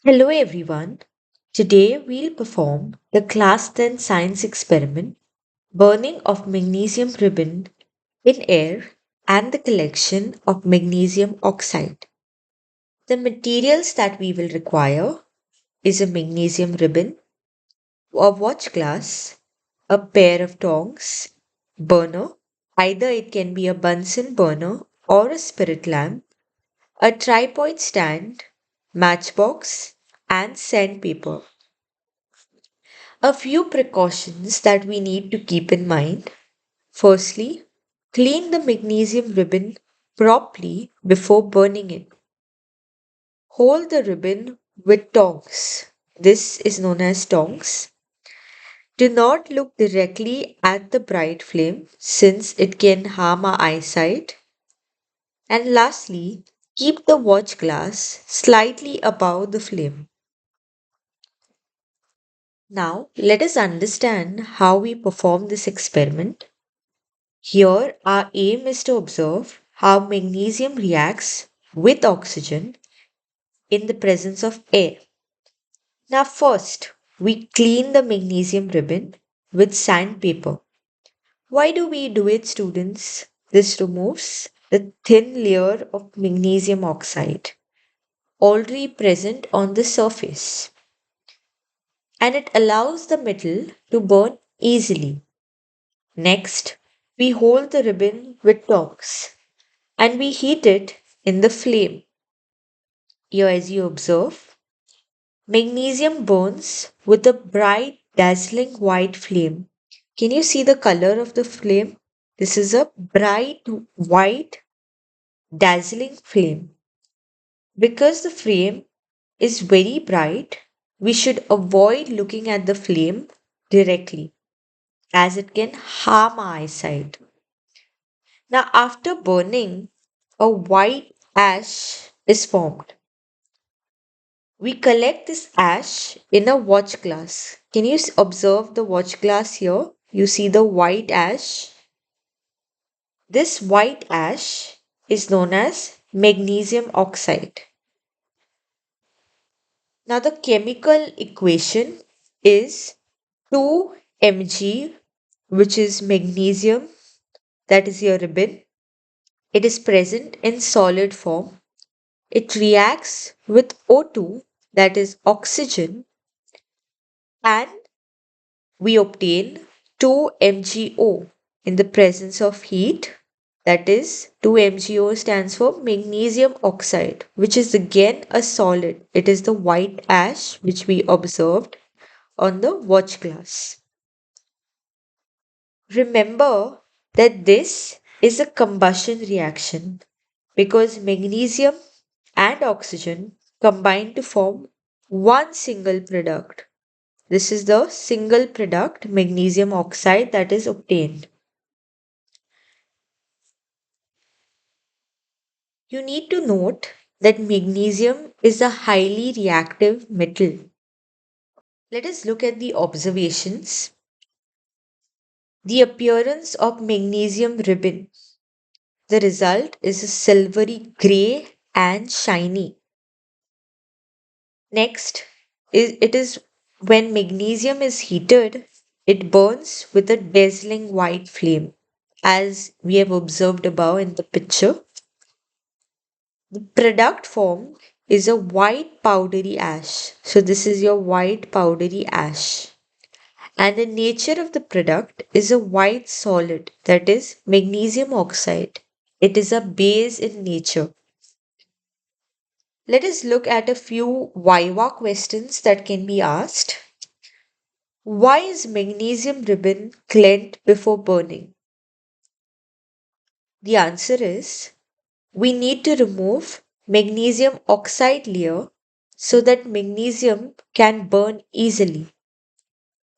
Hello everyone. Today we'll perform the class 10 science experiment burning of magnesium ribbon in air and the collection of magnesium oxide. The materials that we will require is a magnesium ribbon, a watch glass, a pair of tongs, burner, either it can be a Bunsen burner or a spirit lamp, a tripod stand, matchbox, and sandpaper. A few precautions that we need to keep in mind. Firstly, clean the magnesium ribbon properly before burning it. Hold the ribbon with tongs. This is known as tongs. Do not look directly at the bright flame since it can harm our eyesight. And lastly, keep the watch glass slightly above the flame. Now, let us understand how we perform this experiment. Here, our aim is to observe how magnesium reacts with oxygen in the presence of air. Now, first, we clean the magnesium ribbon with sandpaper. Why do we do it, students? This removes the thin layer of magnesium oxide already present on the surface and it allows the metal to burn easily. Next, we hold the ribbon with tongs and we heat it in the flame. Here, as you observe, magnesium burns with a bright, dazzling white flame. Can you see the color of the flame? This is a bright, white, dazzling flame. Because the flame is very bright, we should avoid looking at the flame directly as it can harm our eyesight. Now, after burning, a white ash is formed. We collect this ash in a watch glass. Can you observe the watch glass here? You see the white ash. This white ash is known as magnesium oxide. Now, the chemical equation is 2 Mg, which is magnesium, that is your ribbon. It is present in solid form. It reacts with O2, that is oxygen, and we obtain 2MgO in the presence of heat. That is, 2MgO stands for magnesium oxide, which is again a solid. It is the white ash which we observed on the watch glass. Remember that this is a combustion reaction because magnesium and oxygen combine to form one single product. This is the single product magnesium oxide that is obtained. You need to note that magnesium is a highly reactive metal. Let us look at the observations. The appearance of magnesium ribbon. The result is a silvery gray and shiny. Next, it is when magnesium is heated, it burns with a dazzling white flame, as we have observed above in the picture. The product form is a white powdery ash. So, this is your white powdery ash. And the nature of the product is a white solid, that is magnesium oxide. It is a base in nature. Let us look at a few Viva questions that can be asked. Why is magnesium ribbon cleaned before burning? The answer is we need to remove magnesium oxide layer so that magnesium can burn easily.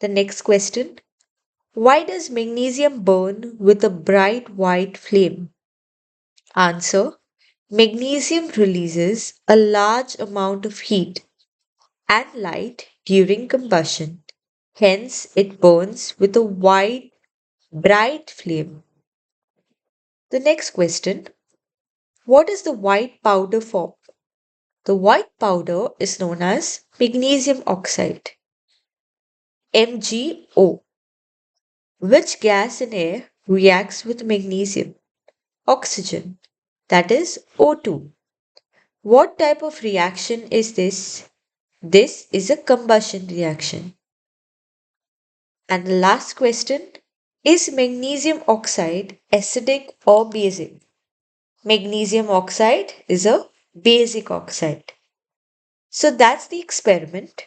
The next question, why does magnesium burn with a bright white flame? Answer, magnesium releases a large amount of heat and light during combustion. Hence, it burns with a white, bright flame. The next question, what is the white powder form? The white powder is known as magnesium oxide, MgO. Which gas in air reacts with magnesium? Oxygen, that is O2. What type of reaction is this? This is a combustion reaction. And the last question, is magnesium oxide acidic or basic? Magnesium oxide is a basic oxide. So that's the experiment.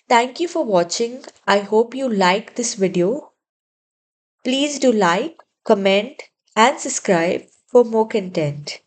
Thank you for watching. I hope you liked this video. Please do like, comment, and subscribe for more content.